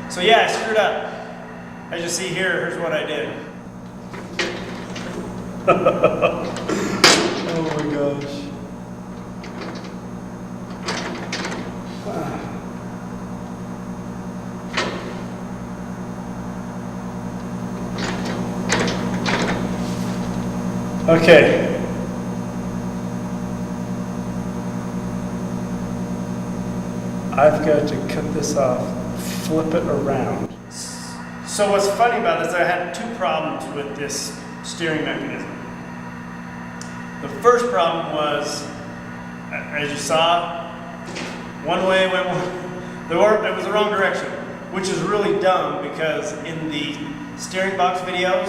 So yeah, I screwed up. As you see here, here's what I did. Oh my gosh. Okay. I've got to cut this off, flip it around. So what's funny about this, I had two problems with this steering mechanism. The first problem was, as you saw, one way went it was the wrong direction, which is really dumb because in the steering box video,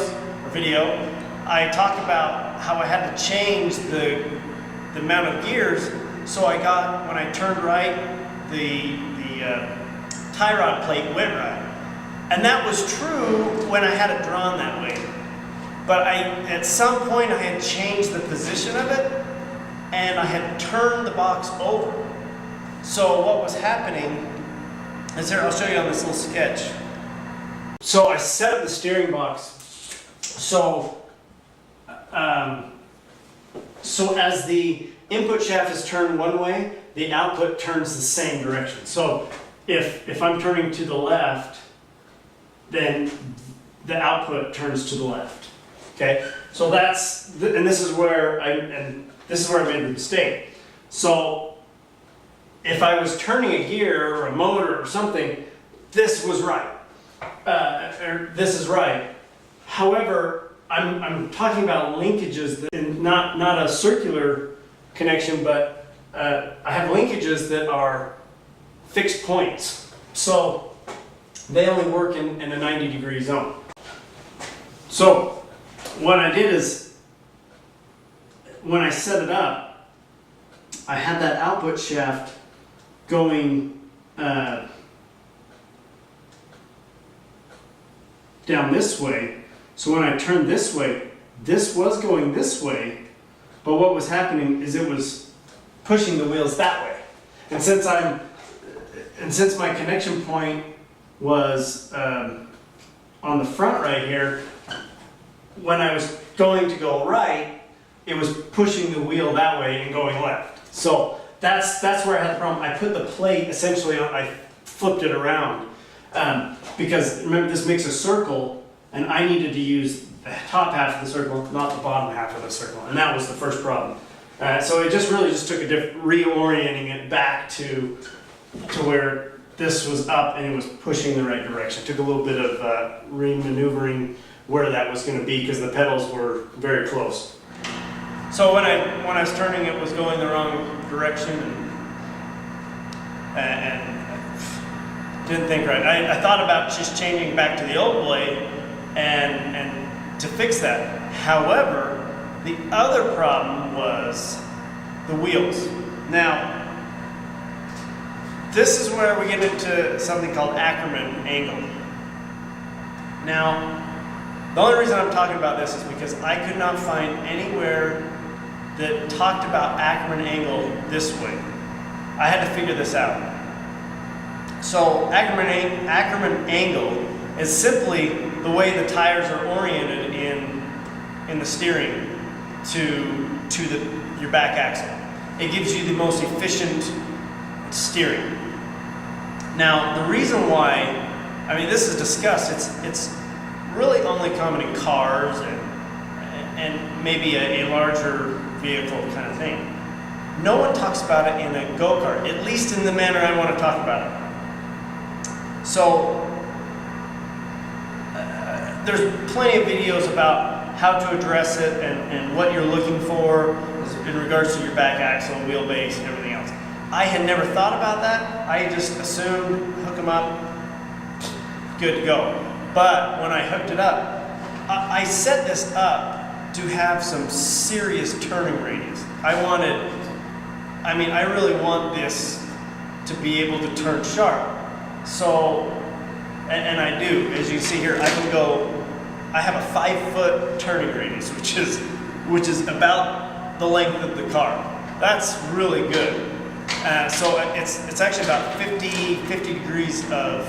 I talked about how I had to change the amount of gears, so I got, when I turned right, the tie rod plate went right. And that was true when I had it drawn that way. But at some point I had changed the position of it and I had turned the box over. So what was happening is here, I'll show you on this little sketch. So I set up the steering box so as the input shaft is turned one way, the output turns the same direction. So if I'm turning to the left, then the output turns to the left. Okay, so that's and this is where I made the mistake. So if I was turning a gear or a motor or something, this was right, or this is right. However, I'm talking about linkages that, and not a circular connection, but I have linkages that are fixed points. So they only work in a 90-degree zone. So what I did is, when I set it up, I had that output shaft going down this way. So when I turned this way, this was going this way, but what was happening is it was pushing the wheels that way. And since my connection point was on the front right here, when I was going to go right, it was pushing the wheel that way and going left. So that's where I had the problem. I put the plate essentially on, I flipped it around because remember this makes a circle and I needed to use the top half of the circle, not the bottom half of the circle, and that was the first problem. So it just really took reorienting it back to where this was up and it was pushing the right direction. It took a little bit of re-maneuvering where that was going to be because the pedals were very close. So when I was turning, it was going the wrong direction and didn't think right. I thought about just changing back to the old blade and to fix that. However, the other problem was the wheels. Now, this is where we get into something called Ackermann angle. Now, the only reason I'm talking about this is because I could not find anywhere that talked about Ackermann angle this way. I had to figure this out. So Ackermann angle is simply the way the tires are oriented in the steering to your back axle. It gives you the most efficient steering. Now, the reason why, I mean, this is discussed. It's really only common in cars and maybe a larger vehicle kind of thing. No one talks about it in a go-kart, at least in the manner I want to talk about it. So there's plenty of videos about how to address it and what you're looking for in regards to your back axle, wheelbase, and everything else. I had never thought about that. I just assumed hook them up, good to go. But when I hooked it up, I set this up to have some serious turning radius. I really want this to be able to turn sharp. So, and I do. As you see here, I have a 5-foot turning radius, which is about the length of the car. That's really good. So it's actually about 50 degrees of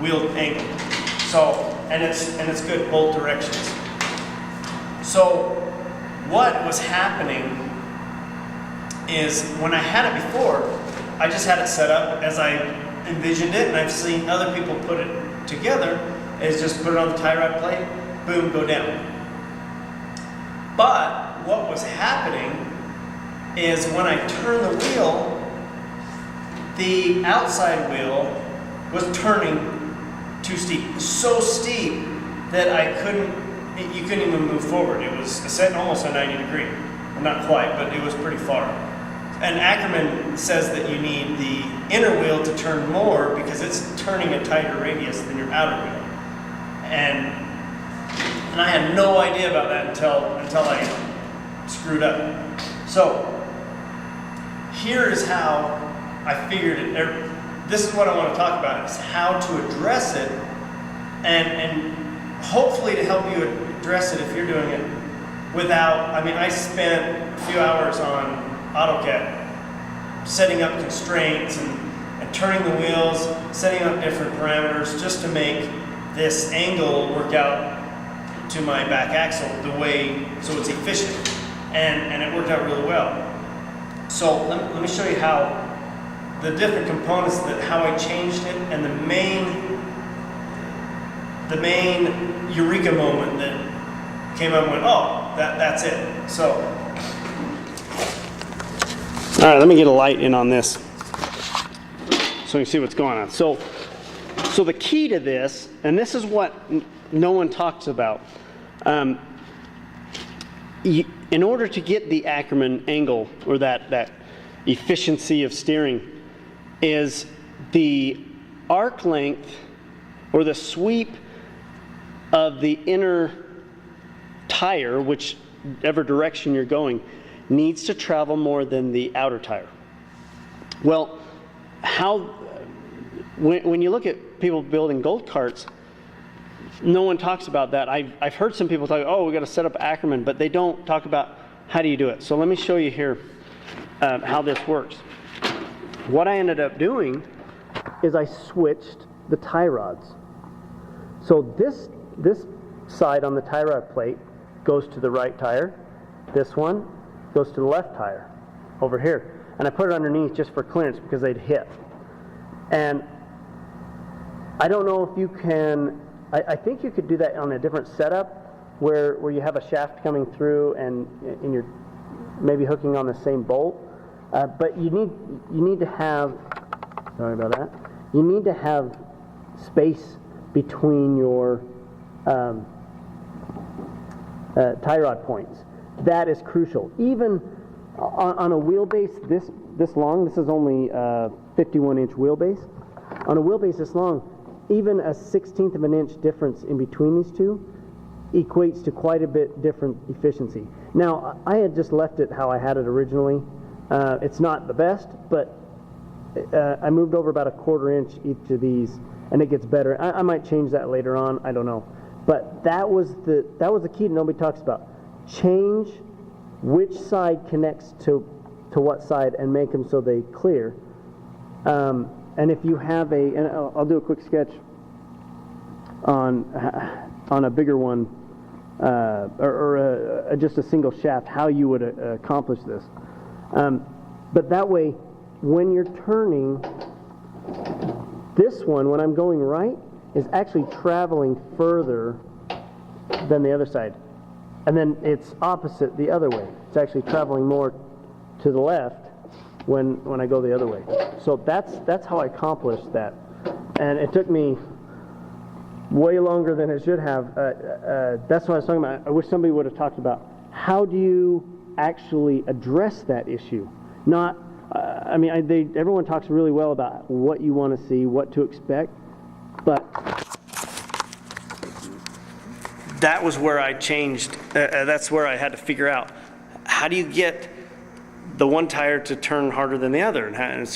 wheel angle. So, and it's good both directions. So what was happening is when I had it before, I just had it set up as I envisioned it, and I've seen other people put it together, is just put it on the tie rod plate, boom, go down. But what was happening is when I turned the wheel, the outside wheel was turning too steep. So steep that you couldn't even move forward. It was set almost a 90 degree. Well, not quite, but it was pretty far. And Ackermann says that you need the inner wheel to turn more because it's turning a tighter radius than your outer wheel. And I had no idea about that until I screwed up. So here is how I figured it. This is what I want to talk about, is how to address it, and hopefully to help you address it if you're doing it without, I spent a few hours on AutoCAD setting up constraints and turning the wheels, setting up different parameters just to make this angle work out to my back axle the way, so it's efficient. And it worked out really well. So let me show you how the different components, how I changed it, and the main eureka moment that came up and went, oh, that's it. So, all right, let me get a light in on this so you can see what's going on. So the key to this, and this is what no one talks about, in order to get the Ackermann angle, or that efficiency of steering, is the arc length or the sweep of the inner tire, whichever direction you're going, needs to travel more than the outer tire. Well, when you look at people building go-karts, no one talks about that. I've heard some people talk, oh, we got to set up Ackermann, but they don't talk about how do you do it. So let me show you here how this works. What I ended up doing is I switched the tie rods. So this side on the tie rod plate goes to the right tire. This one goes to the left tire over here. And I put it underneath just for clearance because they'd hit. And I don't know if you can, I think you could do that on a different setup where you have a shaft coming through and you're maybe hooking on the same bolt. But you need to have, sorry about that, you need to have space between your tie rod points. That is crucial. Even on a wheelbase this long, this is only a 51-inch wheelbase. On a wheelbase this long, even a 1/16 of an inch difference in between these two equates to quite a bit different efficiency. Now, I had just left it how I had it originally. It's not the best, but I moved over about a 1/4 inch each of these, and it gets better. I might change that later on. I don't know. But that was the key that nobody talks about. Change which side connects to what side and make them so they clear. And if you have and I'll do a quick sketch on a bigger one, or just a single shaft, how you would accomplish this. But that way, when you're turning, this one, when I'm going right, is actually traveling further than the other side. And then it's opposite the other way. It's actually traveling more to the left when I go the other way. So that's how I accomplished that. And it took me way longer than it should have. That's what I was talking about. I wish somebody would have talked about how do you actually address that issue. Not, everyone talks really well about what you want to see, what to expect, but that was where I changed. That's where I had to figure out how do you get the one tire to turn harder than the other, and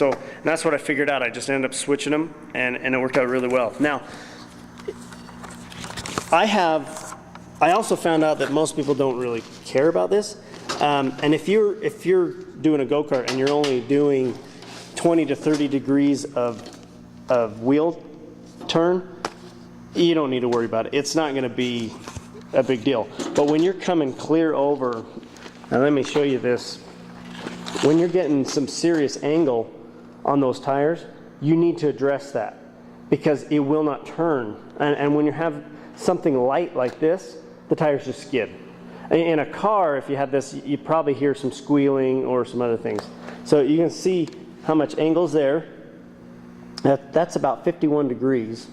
that's what I figured out. I just ended up switching them, and it worked out really well. Now, I also found out that most people don't really care about this. And if you're doing a go-kart and you're only doing 20 to 30 degrees of of wheel turn, you don't need to worry about it. It's not going to be a big deal. But when you're coming clear over, now let me show you this. When you're getting some serious angle on those tires, you need to address that because it will not turn. And when you have something light like this, the tires just skid. In a car, if you had this, you'd probably hear some squealing or some other things. So you can see how much angle's there. That's about 51 degrees.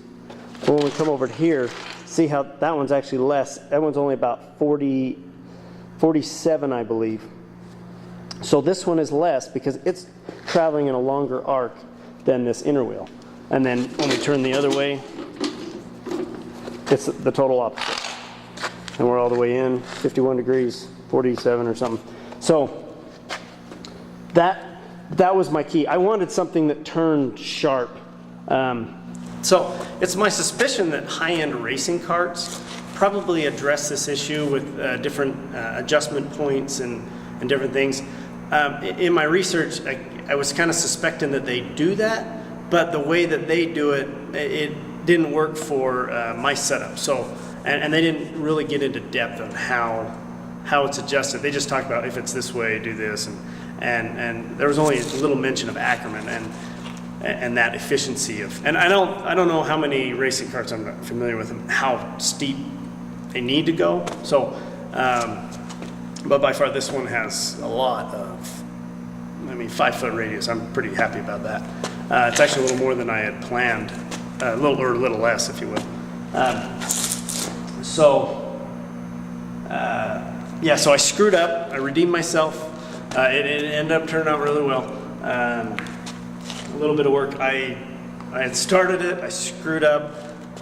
When we come over to here, see how that one's actually less. That one's only about 47, I believe. So this one is less because it's traveling in a longer arc than this inner wheel. And then when we turn the other way, it's the total opposite. And we're all the way in, 51 degrees, 47 or something. So that was my key. I wanted something that turned sharp. So it's my suspicion that high-end racing karts probably address this issue with different adjustment points and different things. In my research, I was kind of suspecting that they do that, but the way that they do it, it didn't work for my setup. So, and they didn't really get into depth on how it's adjusted. They just talked about if it's this way, do this, and there was only a little mention of Ackermann and that efficiency of. And I don't know how many racing karts, I'm not familiar with them, how steep they need to go. So, but by far this one has a lot of, 5-foot radius. I'm pretty happy about that. It's actually a little more than I had planned, a little less, if you will. So I screwed up. I redeemed myself. It ended up turning out really well. A little bit of work. I had started it. I screwed up,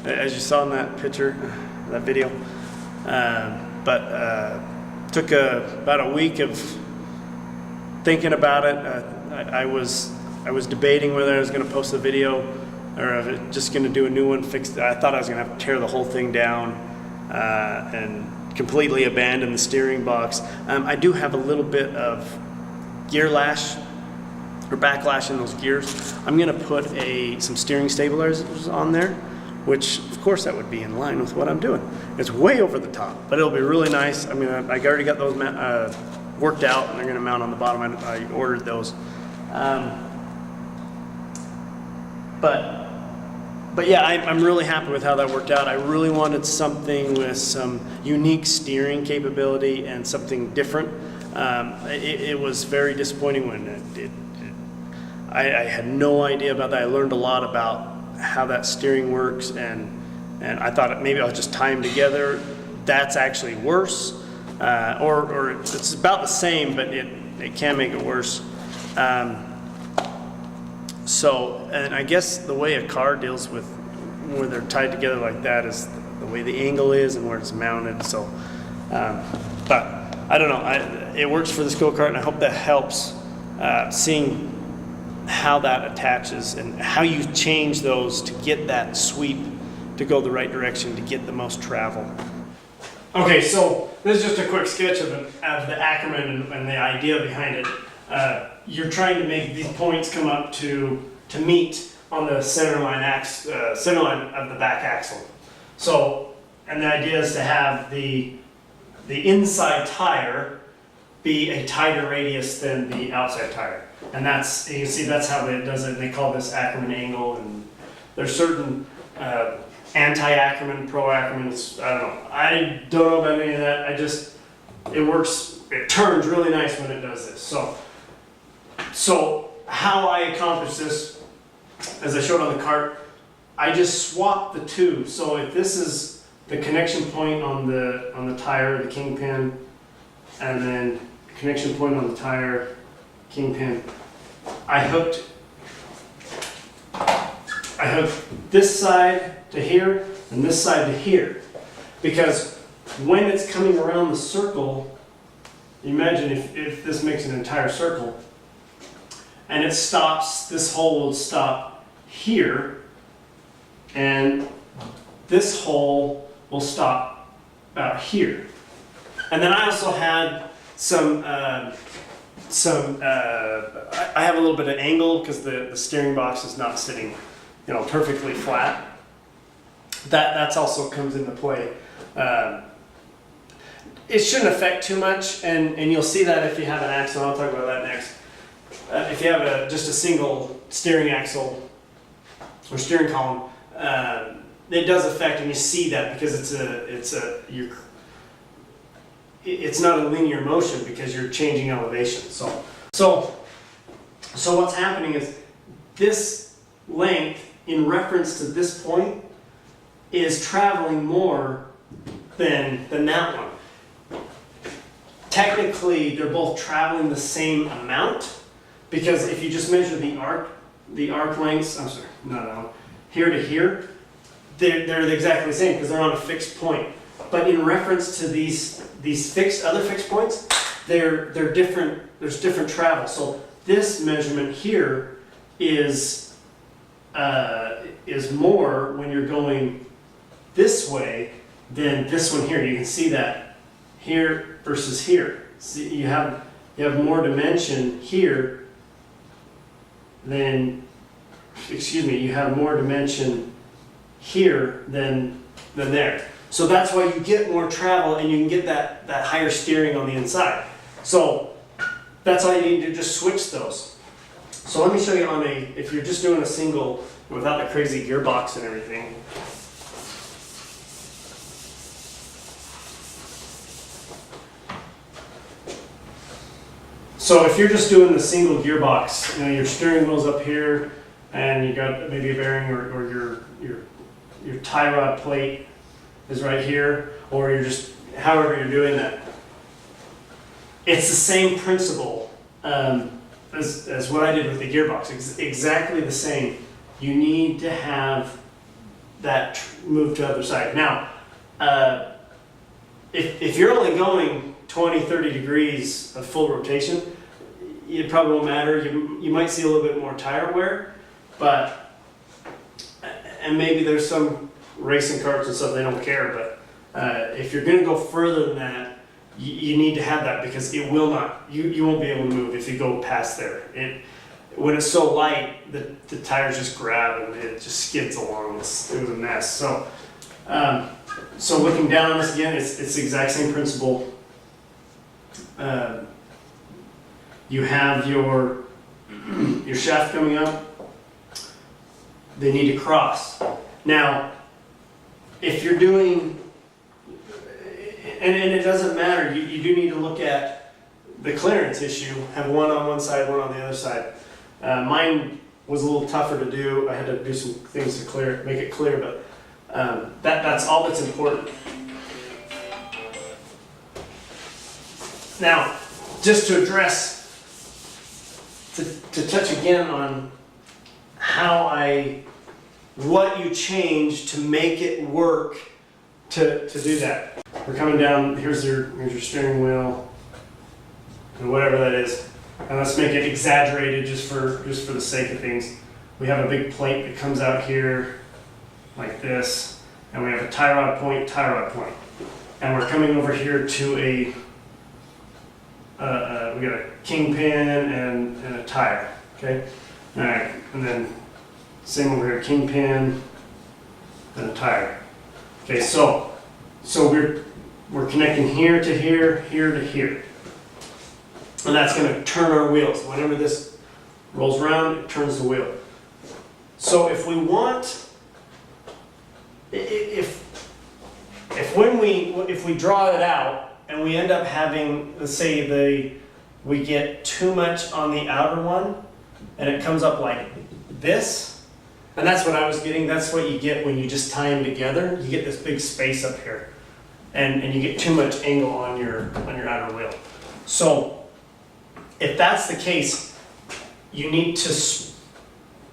as you saw in that picture, that video. But took about a week of thinking about it. I was debating whether I was going to post the video or just going to do a new one. I thought I was going to have to tear the whole thing down and completely abandon the steering box. I do have a little bit of gear lash or backlash in those gears. I'm going to put some steering stabilizers on there, which of course that would be in line with what I'm doing. It's way over the top, but it'll be really nice. I already got those worked out, and they're going to mount on the bottom. I ordered those. But yeah, I'm really happy with how that worked out. I really wanted something with some unique steering capability and something different. It was very disappointing when I had no idea about that. I learned a lot about how that steering works, and I thought maybe I'll just tie them together. That's actually worse, or it's about the same, but it can make it worse. And I guess the way a car deals with where they're tied together like that is the way the angle is and where it's mounted. So, but I don't know. It works for this go-kart, and I hope that helps seeing how that attaches and how you change those to get that sweep to go the right direction to get the most travel. Okay, so this is just a quick sketch of the Ackermann and the idea behind it. You're trying to make these points come up to meet on the center line of the back axle. So, and the idea is to have the inside tire be a tighter radius than the outside tire. And that's, you can see that's how it does it. They call this Ackermann angle, and there's certain anti-Ackermann, pro-Ackermann. I don't know about any of that. It works, it turns really nice when it does this. So how I accomplish this, as I showed on the cart, I just swap the two. So if this is the connection point on the tire, the kingpin, and then connection point on the tire, kingpin, I hooked this side to here and this side to here, because when it's coming around the circle, imagine if this makes an entire circle and it stops, this hole will stop here, and this hole will stop about here. And then I also had I have a little bit of angle because the steering box is not sitting perfectly flat. That's also comes into play. It shouldn't affect too much, and you'll see that if you have an axle. I'll talk about that next. If you have just a single steering axle or steering column, it does affect, and you see that because it's not a linear motion because you're changing elevation. So what's happening is this length in reference to this point is traveling more than that one. Technically, they're both traveling the same amount, because if you just measure the arc lengths, I'm sorry, not that one, here to here, they're exactly the same because they're on a fixed point. But in reference to these other fixed points, they're different. There's different travel. So this measurement here is more when you're going this way than this one here. You can see that here versus here. See, you have more dimension here than, you have more dimension here than there. So that's why you get more travel, and you can get that higher steering on the inside. So that's why you need to just switch those. So let me show you if you're just doing a single without the crazy gearbox and everything. So if you're just doing the single gearbox, your steering wheel's up here, and you got maybe a bearing, or your tie rod plate is right here, or you're just, however you're doing that. It's the same principle as what I did with the gearbox. Exactly the same. You need to have that move to the other side. Now, if you're only going 20, 30 degrees of full rotation, it probably won't matter. You might see a little bit more tire wear, and maybe there's some racing carts and stuff, they don't care, but if you're going to go further than that, you need to have that, because it will not, you won't be able to move if you go past there. When it's so light, the tires just grab and it just skids along. It was a mess. So looking down on this again, it's the exact same principle. You have your shaft coming up. They need to cross. Now, if you're doing, and it doesn't matter, you do need to look at the clearance issue. Have one on one side, one on the other side. Mine was a little tougher to do. I had to do some things to make it clear, but that's all that's important. Now, just to address, to touch again on what you change to make it work to do that. We're coming down, here's your steering wheel, and whatever that is. And let's make it exaggerated just for the sake of things. We have a big plate that comes out here like this, and we have a tie rod point. And we're coming over here to we got a kingpin and a tire, okay? All right, and then same over here, kingpin and a tire. Okay, so we're connecting here to here, here to here. And that's going to turn our wheels. Whenever this rolls around, it turns the wheel. So if we want, if we draw it out and we end up having, let's say we get too much on the outer one and it comes up like this, and that's what I was getting. That's what you get when you just tie them together. You get this big space up here, and you get too much angle on your outer wheel. So if that's the case, you need to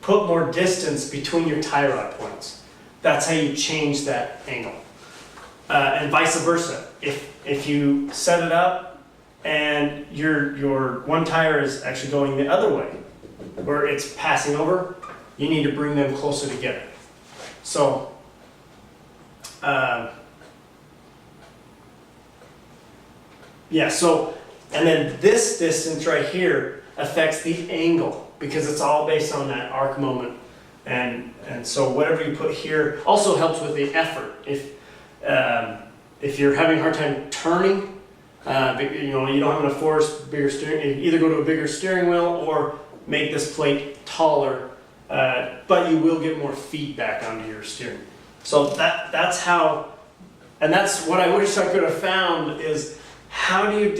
put more distance between your tie rod points. That's how you change that angle. And vice versa. If you set it up and your one tire is actually going the other way, where it's passing over, you need to bring them closer together. So, and then this distance right here affects the angle, because it's all based on that arc moment And so whatever you put here also helps with the effort. If you're having a hard time turning, you don't have enough force, bigger steering, you either go to a bigger steering wheel or make this plate taller, but you will get more feedback onto your steering. So that's how, and that's what I wish I could have found is how do you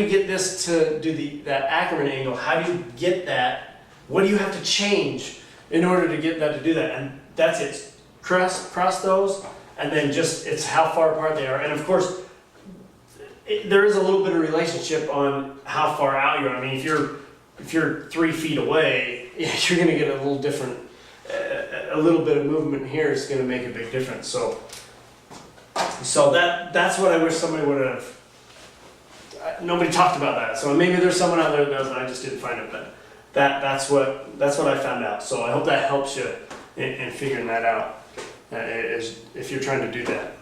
get this to do that Ackermann angle? How do you get that? What do you have to change in order to get that to do that? And that's it. Cross those, and then it's how far apart they are. And of course, there is a little bit of relationship on how far out you are. I mean, if you're 3 feet away, you're going to get a little different. A little bit of movement here is going to make a big difference. So that's what I wish somebody would have. Nobody talked about that. So maybe there's someone out there that knows, and I just didn't find it. But that's what I found out. So I hope that helps you in figuring that out if you're trying to do that.